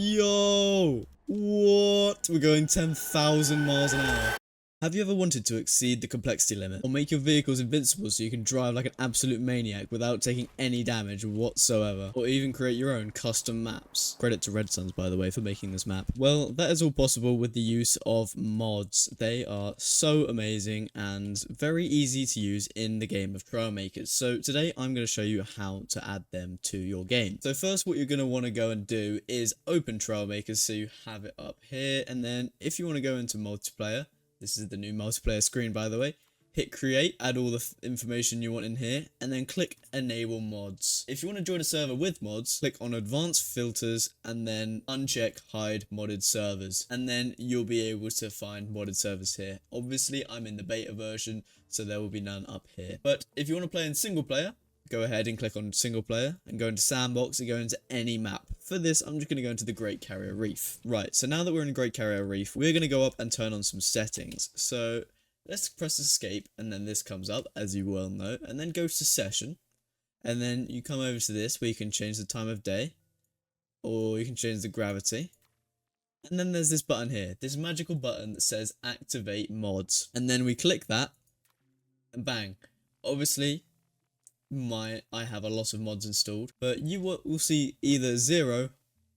Yo! What? We're going 10,000 miles an hour. Have you ever wanted to exceed the complexity limit or make your vehicles invincible so you can drive like an absolute maniac without taking any damage whatsoever, or even create your own custom maps? Credit to Red Suns, by the way, for making this map. Well, that is all possible with the use of mods. They are so amazing and very easy to use in the game of Trailmakers. So today I'm going to show you how to add them to your game. So first, what you're going to want to go and do is open Trailmakers so you have it up here, and then if you want to go into multiplayer, this is the new multiplayer screen, by the way. Hit create, add all the information you want in here, and then click enable mods. If you want to join a server with mods, click on advanced filters and then uncheck hide modded servers. And then you'll be able to find modded servers here. Obviously, I'm in the beta version, so there will be none up here. But if you want to play in single player, go ahead and click on single player and go into sandbox and go into any map. For this, I'm just going to go into the Great Carrier Reef. Right, so now that we're in Great Carrier Reef, we're going to go up and turn on some settings. So let's press escape, and then this comes up, as you well know, and then go to session. And then you come over to this where you can change the time of day, or you can change the gravity. And then there's this button here, this magical button that says activate mods. And then we click that, and bang. Obviously, I have a lot of mods installed, but you will see either 0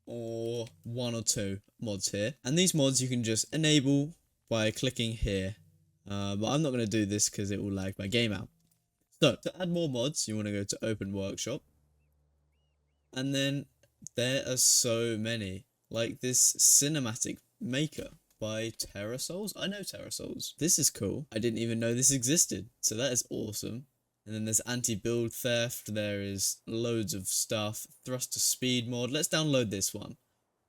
or 1 or 2 mods here, and these mods you can just enable by clicking here, but I'm not going to do this because it will lag my game out. So to add more mods, you want to go to open workshop, and then there are so many, like this cinematic maker by TerraSouls. I know TerraSouls. This is cool. I didn't even know this existed, so that is awesome. And then there's anti-build theft, there is loads of stuff, thrust to speed mod. Let's download this one.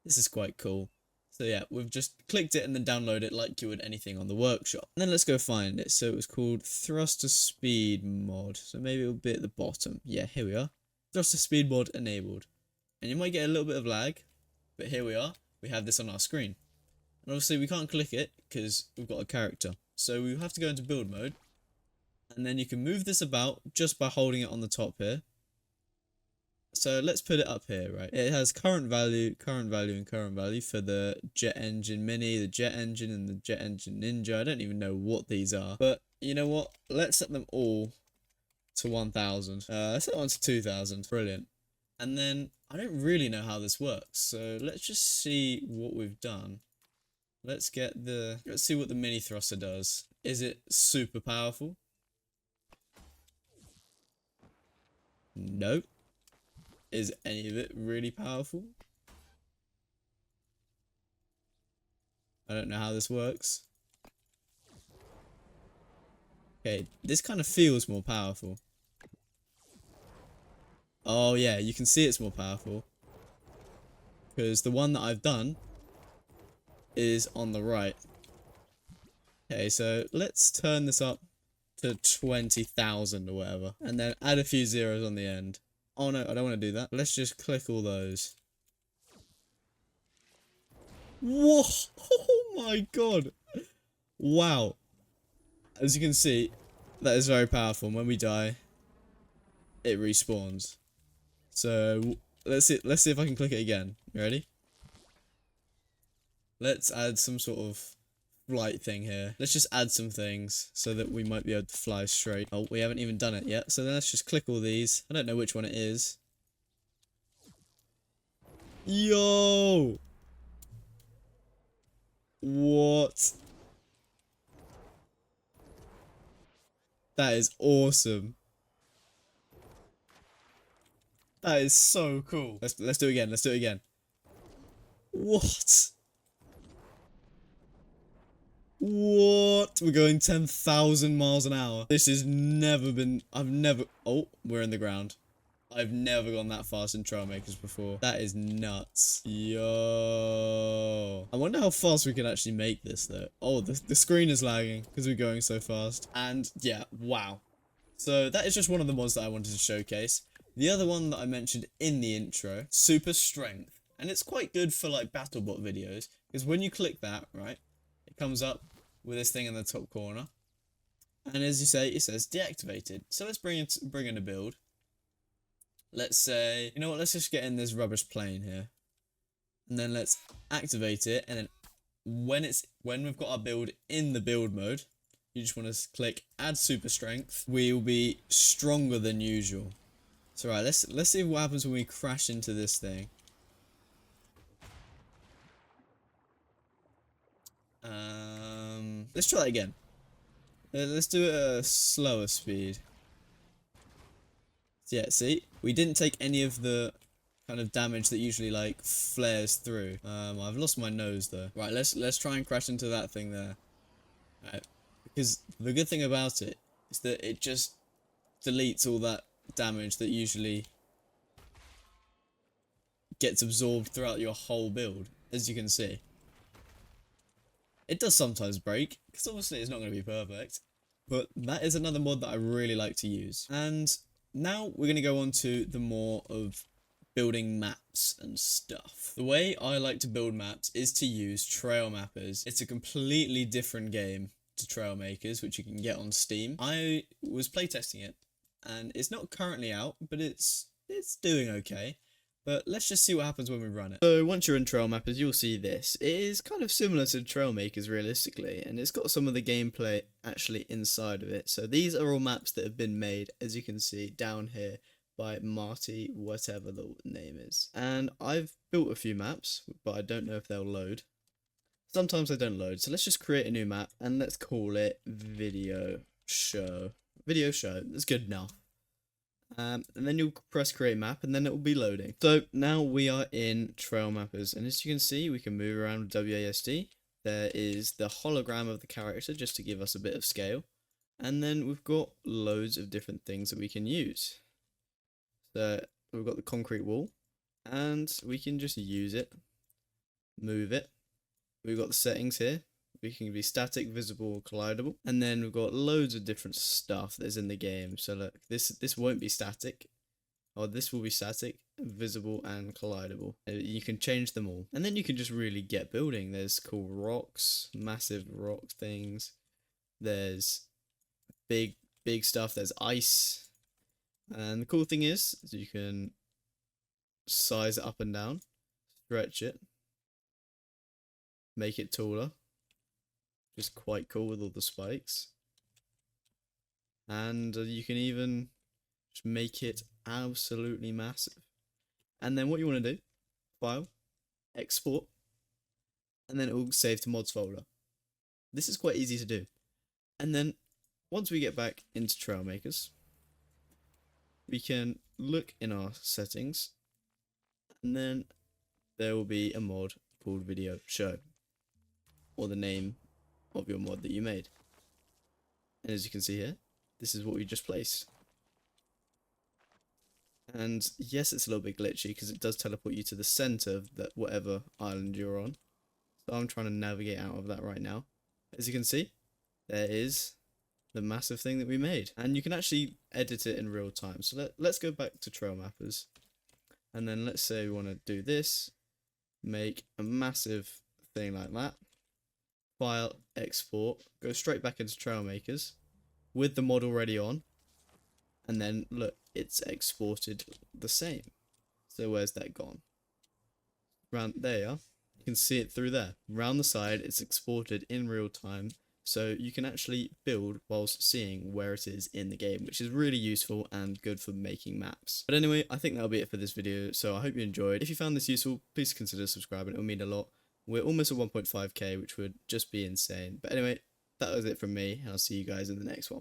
This is quite cool. So yeah, we've just clicked it and then download it like you would anything on the workshop. And then let's go find it. So it was called thrust to speed mod. So maybe it'll be at the bottom. Yeah, here we are. Thrust to speed mod enabled. And you might get a little bit of lag, but here we are. We have this on our screen. And obviously we can't click it because we've got a character. So we have to go into build mode. And then you can move this about just by holding it on the top here. So let's put it up here, right? It has current value, and current value for the jet engine mini, the jet engine, and the jet engine ninja. I don't even know what these are. But you know what? Let's set them all to 1000. Let's set one to 2000. Brilliant. And then I don't really know how this works. So let's just see what we've done. Let's see what the mini thruster does. Is it super powerful? Nope. Is any of it really powerful? I don't know how this works. Okay, this kind of feels more powerful. Oh yeah, you can see it's more powerful. Because the one that I've done is on the right. Okay, so let's turn this up to 20,000 or whatever, and then add a few zeros on the end. Oh no, I don't want to do that. Let's just click all those. Whoa! Oh my god! Wow! As you can see, that is very powerful. And when we die, it respawns. So let's see if I can click it again. You ready? Let's add some sort of flight thing here. Let's just add some things so that we might be able to fly straight. Oh, we haven't even done it yet. So then let's just click all these. I don't know which one it is. Yo! What? That is awesome. That is so cool. Let's do it again. Let's do it again. What? What? We're going 10,000 miles an hour. This has never been... Oh, we're in the ground. I've never gone that fast in Trailmakers before. That is nuts. Yo. I wonder how fast we can actually make this, though. Oh, the screen is lagging because we're going so fast. And, yeah, wow. So, that is just one of the mods that I wanted to showcase. The other one that I mentioned in the intro, Super Strength. And it's quite good for, like, BattleBot videos. Because when you click that, right, it comes up with this thing in the top corner. And as you say, it says deactivated. So let's bring in a build. Let's say, you know what, let's just get in this rubbish plane here. And then let's activate it, and then when we've got our build in the build mode, you just want to click add super strength. We'll be stronger than usual. So right, let's see what happens when we crash into this thing. Let's try that again. Let's do it at a slower speed. So yeah, see, we didn't take any of the kind of damage that usually like flares through. I've lost my nose though. Right, let's try and crash into that thing there. Right. Because the good thing about it is that it just deletes all that damage that usually gets absorbed throughout your whole build, as you can see. It does sometimes break, because obviously it's not going to be perfect, but that is another mod that I really like to use. And now we're going to go on to the more of building maps and stuff. The way I like to build maps is to use TrailMappers. It's a completely different game to Trailmakers, which you can get on Steam. I was playtesting it, and it's not currently out, but it's doing okay. But let's just see what happens when we run it. So once you're in TrailMappers, you'll see this. It is kind of similar to Trailmakers realistically, and it's got some of the gameplay actually inside of it. So these are all maps that have been made, as you can see down here, by Marty, whatever the name is. And I've built a few maps, but I don't know if they'll load. Sometimes they don't load, so let's just create a new map, and let's call it Video Show. Video Show, that's good enough. And then you'll press create map, and then it will be loading. So now we are in TrailMappers, and as you can see, we can move around with WASD. There is the hologram of the character, just to give us a bit of scale. And then we've got loads of different things that we can use. So we've got the concrete wall, and we can just use it, move it. We've got the settings here. We can be static, visible, collidable, and then we've got loads of different stuff that's in the game. So look, this won't be static, or this will be static, visible, and collidable. You can change them all, and then you can just really get building. There's cool rocks, massive rock things. There's big stuff. There's ice, and the cool thing is you can size it up and down, stretch it, make it taller. Just quite cool with all the spikes. And you can even just make it absolutely massive. And then what you want to do, file, export, and then it will save to mods folder. This is quite easy to do. And then once we get back into Trailmakers, we can look in our settings, and then there will be a mod called Video Show, or the name of your mod that you made. And as you can see here, this is what we just placed. And yes, it's a little bit glitchy because it does teleport you to the center of that whatever island you're on. So I'm trying to navigate out of that right now. As you can see, there is the massive thing that we made, and you can actually edit it in real time. So let's go back to TrailMappers, and then let's say we want to do this, make a massive thing like that. File, export, go straight back into Trailmakers with the mod already on, and then look, it's exported the same. So where's that gone? Round there you are. You can see it through there. Round the side, it's exported in real time, so you can actually build whilst seeing where it is in the game, which is really useful and good for making maps. But anyway, I think that'll be it for this video, so I hope you enjoyed. If you found this useful, please consider subscribing, it will mean a lot. We're almost at 1.5k, which would just be insane. But anyway, that was it from me, and I'll see you guys in the next one.